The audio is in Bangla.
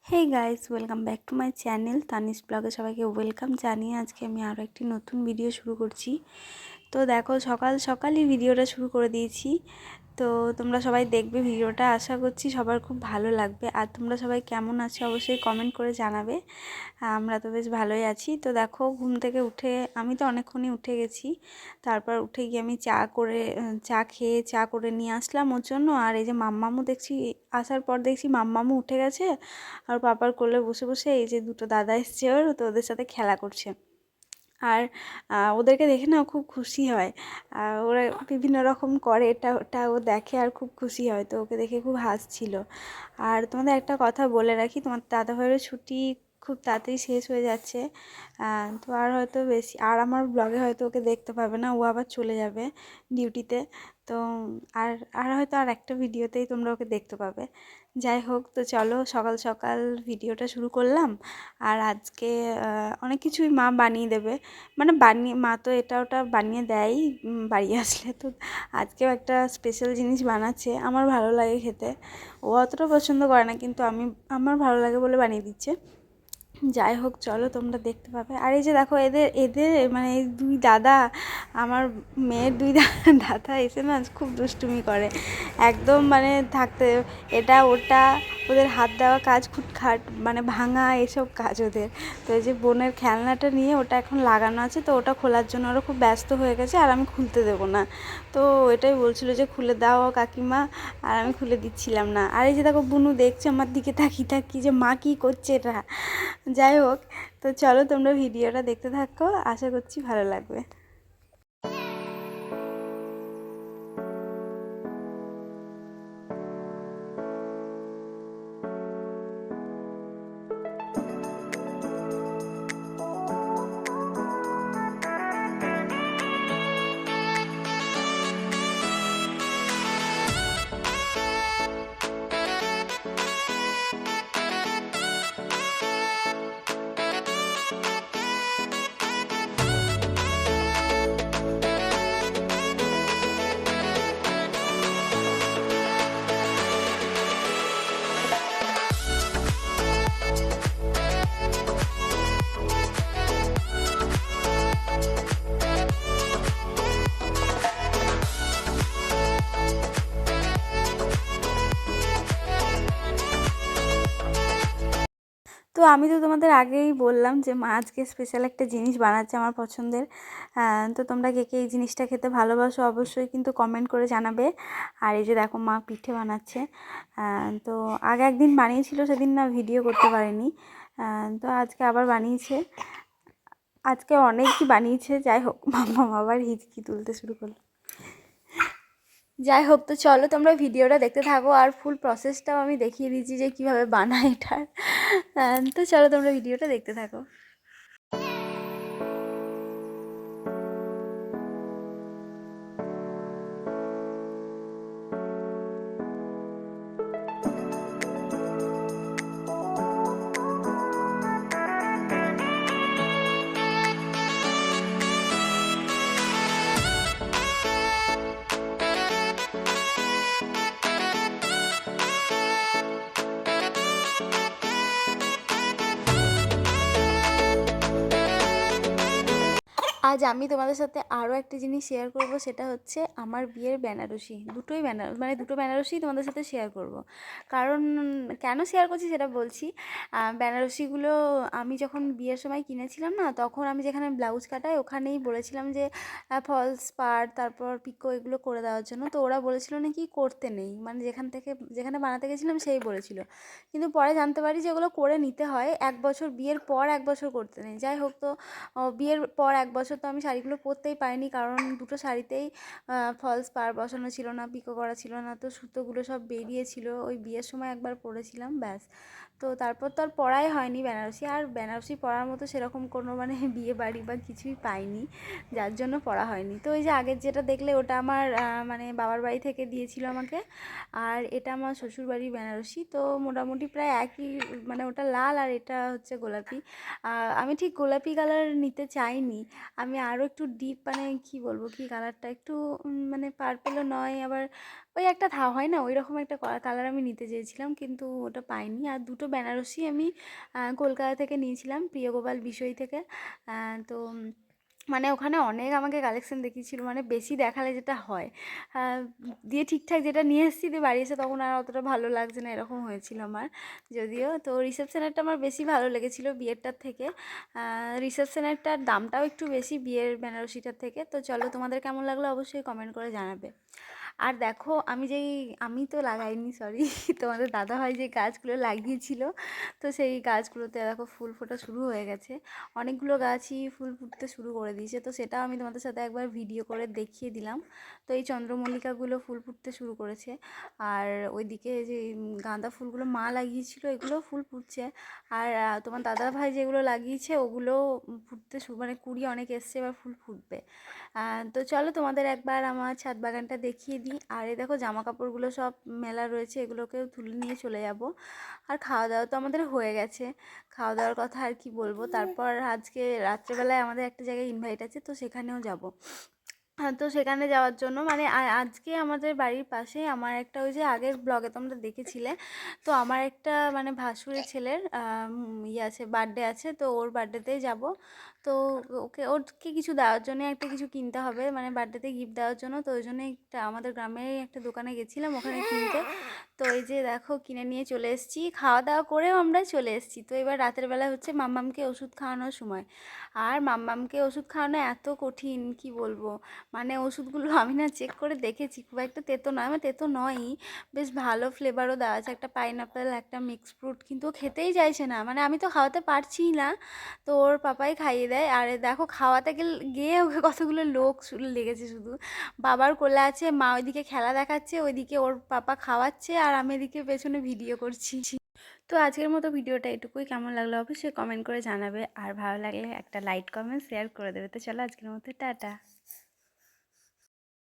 Hey guys, welcome back to my channel Tanish ব্লগে সবাইকে ওয়েলকাম জানিয়ে আজকে আমি আরও একটি নতুন ভিডিও শুরু করছি। তো দেখো সকাল সকালই ভিডিওটা শুরু করে দিয়েছি। তো তোমরা সবাই দেখবে ভিডিওটা, আশা করছি সবার খুব ভালো লাগবে। আর তোমরা সবাই কেমন আছো অবশ্যই কমেন্ট করে জানাবে। আমরা তো বেশ ভালোই আছি। তো দেখো ঘুম থেকে উঠে আমি তো অনেকক্ষণই উঠে গেছি। তারপর উঠে গিয়ে আমি চা খেয়ে চা করে নিয়ে আসলাম ওর জন্য। আর এই যে মাম্মামু দেখছি, আসার পর দেখছি মাম্মামু উঠে গেছে আর পাপার কোলে বসে বসে এই যে দুটো দাদা এসছে ওর, তো ওদের সাথে খেলা করছে। আর ওদেরকে দেখে না খুব খুশি হয়। ওরা বিভিন্ন রকম করে, এটা ওটা ও দেখে আর খুব খুশি হয়, তো ওকে দেখে খুব হাসছিল। আর তোমাদের একটা কথা বলে রাখি, তোমার দাদাভাইয়ের ছুটি খুব তাড়াতাড়ি শেষ হয়ে যাচ্ছে। তো আর হয়তো বেশি আর আমার ব্লগে হয়তো ওকে দেখতে পাবে না, ও আবার চলে যাবে ডিউটিতে। তো আর আর হয়তো আর একটা ভিডিওতেই তোমরা ওকে দেখতে পাবে। যাই হোক, তো চলো সকাল সকাল ভিডিওটা শুরু করলাম। আর আজকে অনেক কিছুই মা বানিয়ে দেবে, মানে মা তো এটা ওটা বানিয়ে দেয়ই বাড়ি আসলে। তো আজকেও একটা স্পেশাল জিনিস বানাচ্ছে, আমার ভালো লাগে খেতে। ও অতটা পছন্দ করে না, কিন্তু আমার ভালো লাগে বলে বানিয়ে দিচ্ছে। যাই হোক, চলো তোমরা দেখতে পাবে। আর এই যে দেখো এদের এদের মানে এই দুই দাদা, আমার মেয়ের দুই দাদা এসে না খুব দুষ্টুমি করে একদম, মানে থাকতে এটা ওটা ওদের হাত দেওয়া কাজ, খুটখাট মানে ভাঙা এসব কাজ ওদের। তো এই যে বোনের খেলনাটা নিয়ে ওটা এখন লাগানো আছে, তো ওটা খোলার জন্য ওরা খুব ব্যস্ত হয়ে গেছে আর আমি খুলতে দেবো না। তো এটাই বলছিল যে খুলে দাও কাকিমা, আর আমি খুলে দিচ্ছিলাম না। আর এই যে দেখো বুনু দেখছে আমার দিকে তাকিয়ে তাকিয়ে যে মা কী করছে এটা। যাই হোক, তো চলো তোমরা ভিডিওটা দেখতে থাকো, আশা করছি ভালো লাগবে। তো আমি তো তোমাদের আগেই বললাম যে মা আজকে স্পেশাল একটা জিনিস বানাচ্ছে আমার পছন্দের। তো তোমরা কে কে এই জিনিসটা খেতে ভালোবাসো অবশ্যই কিন্তু কমেন্ট করে জানাবে। আর এই যে দেখো মা পিঠে বানাচ্ছে। তো আগে একদিন বানিয়েছিল, সেদিন না ভিডিও করতে পারিনি। তো আজকে আবার বানিয়েছে, আজকে অনেকই বানিয়েছে। যাই হোক, মাম্মা আবার হিচকি তুলতে শুরু করলো। যাই হোক, তো চলো তোমরা ভিডিওটা দেখতে থাকো, আর ফুল প্রসেসটাও আমি দেখিয়ে দিচ্ছি যে কীভাবে বানায় এটার। তো চলো তোমরা ভিডিওটা দেখতে থাকো। আজ আমি তোমাদের সাথে আরও একটা জিনিস শেয়ার করব, সেটা হচ্ছে আমার বিয়ের বেনারসি। মানে দুটো বেনারসি তোমাদের সাথে শেয়ার করব। কারণ কেন শেয়ার করছি সেটা বলছি। বেনারসিগুলো আমি যখন বিয়ের সময় কিনেছিলাম না, তখন আমি যেখানে ব্লাউজ কাটাই ওখানেই বলেছিলাম যে ফলস পাড় তারপর পিকো এগুলো করে দেওয়ার জন্য। তো ওরা বলেছিল নাকি করতে নেই, মানে যেখানে বানাতে গেছিলাম সেই বলেছিল। কিন্তু পরে জানতে পারি যে ওগুলো করে নিতে হয়, 1 বছর বিয়ের পর 1 বছর করতে নেই। যাই হোক, তো বিয়ের পর 1 বছর তো আমি শাড়িগুলো পরতেই পারিনি, কারণ দুটো শাড়িতেই ফলস পাড় বসানো ছিল না, পিকো করা ছিল না, তো সুতোগুলো সব বেরিয়েছিল। ওই বিয়ের সময় একবার পরেছিলাম ব্যাস। তো তারপর তো আর পরাই হয়নি বেনারসি। আর বেনারসি পরার মতো সেরকম কোনো মানে বিয়ে বাড়ি বা কিছুই পাইনি, যার জন্য পরা হয়নি। তো ওই যে আগের যেটা দেখলে ওটা আমার মানে বাবার বাড়ি থেকে দিয়েছিল আমাকে, আর এটা আমার শ্বশুরবাড়ির বেনারসি। তো মোটামুটি প্রায় একই, মানে ওটা লাল আর এটা হচ্ছে গোলাপি। আমি ঠিক গোলাপি কালার নিতে চাইনি, আমি আরও একটু ডিপ মানে কি বলবো, কি কালারটা একটু মানে পার্পেলও নয়, আবার ওই একটা হয় না ওই রকম একটা কালার আমি নিতে চেয়েছিলাম, কিন্তু ওটা পাইনি। আর দুটো বেনারসি আমি কলকাতা থেকে নিয়েছিলাম, প্রিয় গোপাল বিষয় থেকে। তো মানে ওখানে অনেক আমাকে কালেকশন দেখিয়েছিল, মানে বেশি দেখালে যেটা হয় দিয়ে ঠিকঠাক যেটা নিয়ে এসেছি দিয়ে বাড়ি এসে তখন আর অতটা ভালো লাগছে না, এরকম হয়েছিল আমার। যদিও তো রিসেপশনেরটা আমার বেশি ভালো লেগেছিলো বিয়েরটার থেকে। রিসেপশনেরটার দামটাও একটু বেশি বিয়ের বেনারসিটার থেকে। তো চলো, তোমাদের কেমন লাগলো অবশ্যই কমেন্ট করে জানাবে। আর দেখো আমি তো লাগাইনি, সরি, তোমাদের দাদাভাই যে গাছগুলো লাগিয়েছিল, তো সেই গাছগুলোতে দেখো ফুল ফোটা শুরু হয়ে গেছে। অনেকগুলো গাছই ফুল ফুটতে শুরু করে দিয়েছে, তো সেটাও আমি তোমাদের সাথে একবার ভিডিও করে দেখিয়ে দিলাম। তো এই চন্দ্রমল্লিকাগুলো ফুল ফুটতে শুরু করেছে। আর ওইদিকে যে গাঁদা ফুলগুলো মা লাগিয়েছিল এগুলো ফুল ফুটছে। আর তোমার দাদাভাই যেগুলো লাগিয়েছে ওগুলো ফুটতে মানে কুড়ি অনেক এসছে, এবার ফুল ফুটবে। তো চলো তোমাদের একবার আমার ছাদ বাগানটা দেখিয়ে দিই। আর এই দেখো জামা কাপড়গুলো সব মেলা রয়েছে, এগুলোকেও তুলে নিয়ে চলে যাব। আর খাওয়া দাওয়া তো আমাদের হয়ে গেছে, খাওয়া দাওয়ার কথা আর কি বলবো। তারপর আজকে রাত্রেবেলায় আমাদের একটা জায়গায় ইনভাইট আছে, তো সেখানেও যাব। তো সেখানে যাওয়ার জন্য মানে আজকে আমাদের বাড়ির পাশে আমার একটা, ওই যে আগের ব্লগে তোমরা দেখেছিলে, তো আমার একটা মানে ভাসুরের ছেলের ইয়ে আছে, বার্থডে আছে, তো ওর বার্থডেতেই যাব। তো ওকে কিছু দেওয়ার জন্য একটা কিছু কিনতে হবে, মানে বার্থডেতে গিফট দেওয়ার জন্য। তো ওই জন্য একটা আমাদের গ্রামের একটা দোকানে গেছিলাম ওখানে কিনতে। তো এই যে দেখো কিনে নিয়ে চলে এসেছি, খাওয়া দাওয়া করেও আমরা চলে এসেছি। তো এবার রাতের বেলা হচ্ছে মাম্মামকে ওষুধ খাওয়ানোর সময়। আর মাম্মামকে ওষুধ খাওয়ানো এত কঠিন কি বলবো, মানে ওষুধগুলো আমি না চেক করে দেখেছি, খুব একটা তেতো নয়, আমার তেতো নয়ই, বেশ ভালো ফ্লেভারও দেওয়া আছে, একটা পাইনাপেল একটা মিক্স ফ্রুট, কিন্তু ও খেতেই চাইছে না, মানে আমি তো খাওয়াতে পারছিই না, তো ওর পাপাই খাইয়ে দেয়। আর দেখো খাওয়াতে গিয়ে ওকে কতগুলো লোক লেগেছে শুধু, বাবার কোলে আছে, মা ওইদিকে খেলা দেখাচ্ছে, ওইদিকে ওর পাপা খাওয়াচ্ছে, আর আমি এদিকে পেছনে ভিডিও করছি। তো আজকের মতো ভিডিওটা এটুকুই, কেমন লাগলো অবশ্যই কমেন্ট করে জানাবে, আর ভালো লাগলে একটা লাইক কমেন্ট শেয়ার করে দেবে। তো চলো আজকের মতো টাটা।